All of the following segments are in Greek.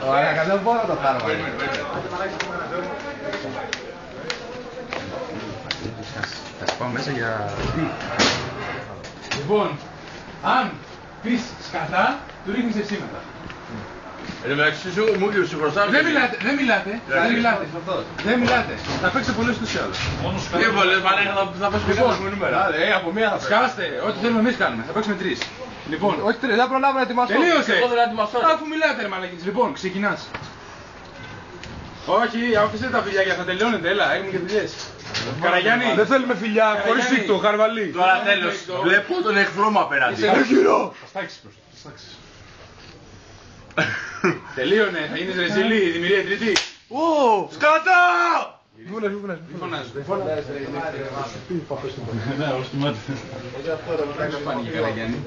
Ωραία, δεν μπορώ να το πάρω. Θα σου πάω μέσα για... Λοιπόν, αν πεις σκατά, του ρίχνεις εσύ μετά. Εν τω μεταξύ μου και σου χρωστάμε. Δεν μιλάτε. Θα παίξετε πολλές τους άλλους. Τι πολλές, θα παίξουμε Λοιπόν, νούμερα. από μία θα σκάστε, ό,τι θέλουμε εμείς κάνουμε. Θα παίξουμε 3. Λοιπόν, Όχι τρεις, δεν προλάβω να ετοιμαστώ. τελείωσε. Εγώ δεν ετοιμαστώ. Αφού μιλάτε ρε μαλακίτες. Λοιπόν, ξεκινάς. Όχι, άφησε τα φιλιά θα τελειώνετε, έλα, έχουμε και δουλειές. Καραγιάννη. Δεν θέλουμε φιλιά, χωρίς σύκτο, χαρβαλί. Τώρα τέλος, βλέπω τον εχθρό μου απέναντι. Τελείωνε, θα γίνεις ρεζιλή, η δημιουργία τρίτη. Σκατά!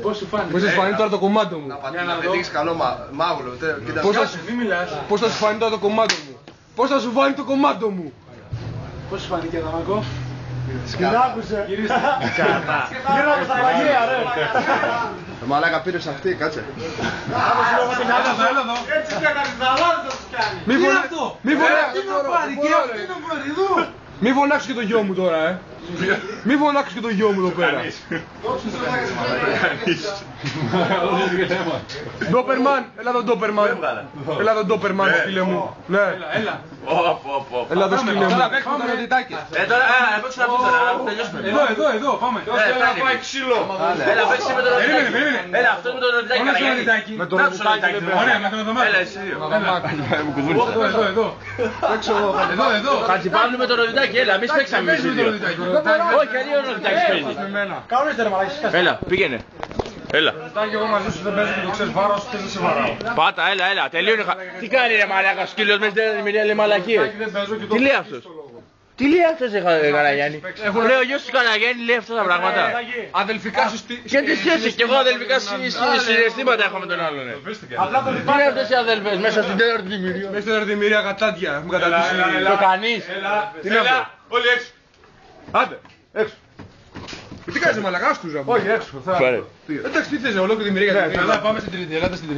Πώς σου φάνηκε. Πώς θα σου φανεί τώρα το κομμάτι μου. Να δείξεις καλό μάγουλο. Μην μιλάς. Πώς θα σου φανεί τώρα το κομμάτι μου. Πώς θα σου φανεί το κομμάτι μου. Πώς σου φάνηκε Αδαμακό. Την άκουσε. Γυρίστε. Γύρω από τα Αγία, ρε. Μαλάκα πήρες αυτή, κάτσε. Έλα εδώ. Έτσι και έκανες δαλάδες θα τους κάνει. Μη φωνάξεις και το γιο μου τώρα, Μη φωνάξεις και το γιο μου εδώ πέρα. Ντόπερμαν, έλα εδώ Ντόπερμαν. Έλα εδώ Ντόπερμαν, φίλε μου. Ναι. Έλα. Έλα εδώ σκύλε μου. Τώρα παίξουμε τα ροδιτάκια. Τώρα, παίξουμε αυτό τώρα, να τελειώσουμε. Εδώ, πάμε. Έλα, πάει ξύλο. Έλα, παίξε με το ροδιτάκι. Έλα, αυτό με το ροδιτάκι. Μόνο στο ροδιτάκι. Με το ροδιτάκι. Ωραία, με τον εβδομάδα. Έλα, εσύ δύο. Εδώ. Χατζιπάνου με το ροδιτάκι, έλα, εμείς παίξαμε εμείς οι δύο. Όχι, αλλιώς ο ροδιτάκης παίζει. Κανονίστε ρε μαλάκες. Έλα, πήγαινε. Έλα. Και εγώ μαζί σου δεν παίζω και το ξέρεις βάρος, δεν σε βαράω. Πάτα, έλα, τελείωνε. Τι κάνει ρε μαλάκα, σκύλος μέσα στην ερμηνεία λέει μαλακίες. Τι λέει αυτός. Τι λέει αυτός Καραγιάννη. Λέει ο γιος του Καραγιάννη λέει αυτά τα πράγματα. Αδελφικά σου Και τι σχέση, κι εγώ αδελφικά συναισθήματα έχω με τον άλλον. Τι είναι αυτές οι αδελφές μέσα στην τέταρτη δημιουργία. Μέσα στην αρτημυρία κατάντια, έχουν καταντήσει. Το κανείς. Τι είναι αυτό. Όλοι έξω. Άντε, έξω. Τι κάνεις μαλακά τους, Όχι έξω. Φέρε. Εντάξει, τι θες, ολόκληρη τη μυρία. Πάμε στην τρίτη, ελάτε στην τρίτη.